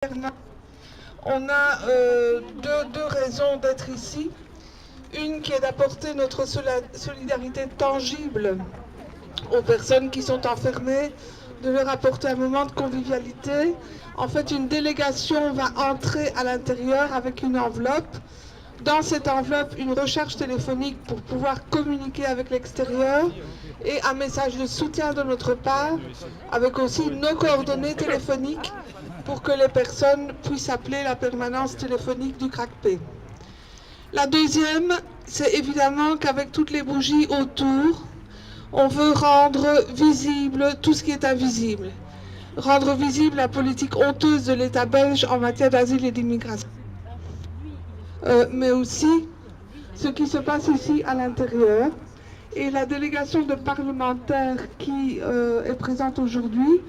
On a deux raisons d'être ici. Une qui est d'apporter notre solidarité tangible aux personnes qui sont enfermées, de leur apporter un moment de convivialité. En fait, une délégation va entrer à l'intérieur avec une enveloppe. Dans cette enveloppe, une recharge téléphonique pour pouvoir communiquer avec l'extérieur et un message de soutien de notre part, avec aussi nos coordonnées téléphoniques pour que les personnes puissent appeler la permanence téléphonique du CRACP. La deuxième, c'est évidemment qu'avec toutes les bougies autour, on veut rendre visible tout ce qui est invisible. Rendre visible la politique honteuse de l'État belge en matière d'asile et d'immigration. Mais aussi ce qui se passe ici à l'intérieur. Et la délégation de parlementaires qui est présente aujourd'hui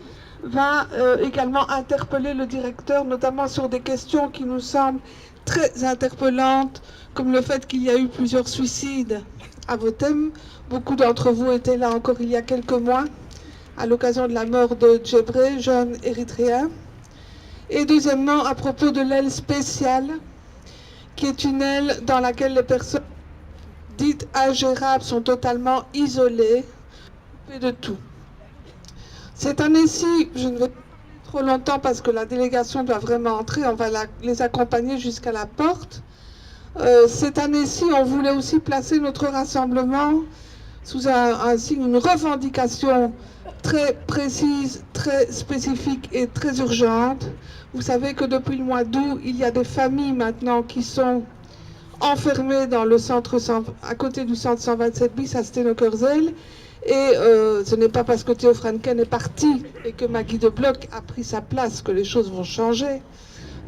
va également interpeller le directeur, notamment sur des questions qui nous semblent très interpellantes, comme le fait qu'il y a eu plusieurs suicides à Votem. Beaucoup d'entre vous étaient là encore il y a quelques mois, à l'occasion de la mort de Djebré, jeune érythréen. Et deuxièmement, à propos de l'aile spéciale, qui est une aile dans laquelle les personnes dites ingérables sont totalement isolées, coupées de tout. Cette année-ci, je ne vais pas trop longtemps parce que la délégation doit vraiment entrer, on va les accompagner jusqu'à la porte. Cette année-ci, on voulait aussi placer notre rassemblement sous un signe, une revendication très précise, très spécifique et très urgente. Vous savez que depuis le mois d'août, il y a des familles maintenant qui sont enfermées dans le centre, à côté du centre 127 bis à Stenokerzeel. Et ce n'est pas parce que Theo Franken est parti et que Maggie de Bloch a pris sa place que les choses vont changer.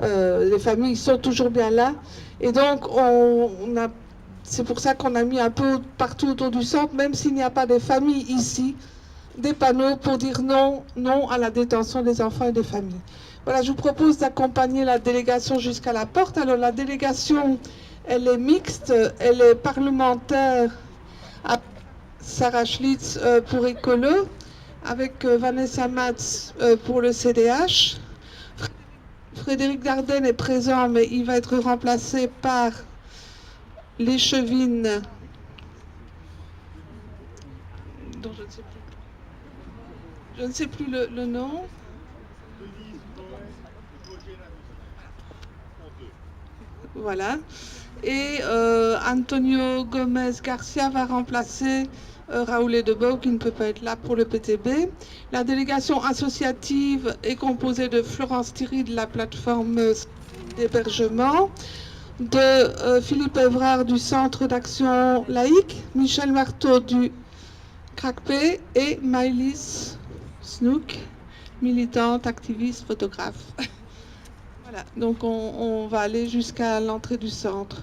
Les familles sont toujours bien là. Et donc, c'est pour ça qu'on a mis un peu partout autour du centre, même s'il n'y a pas de familles ici, des panneaux pour dire non, non à la détention des enfants et des familles. Voilà, je vous propose d'accompagner la délégation jusqu'à la porte. Alors, la délégation, elle est mixte, elle est parlementaire à Sarah Schlitz pour Écolo, avec Vanessa Matz pour le CDH. Frédéric Dardenne est présent, mais il va être remplacé par l'échevine, dont je ne sais plus le nom. Voilà. Et Antonio Gomez Garcia va remplacer Raoul Edebau, qui ne peut pas être là pour le PTB. La délégation associative est composée de Florence Thierry de la plateforme d'hébergement, de Philippe Évrard du Centre d'action laïque, Michel Marteau du CRACP et Maëlys Snook, militante, activiste, photographe. Voilà, donc on va aller jusqu'à l'entrée du centre.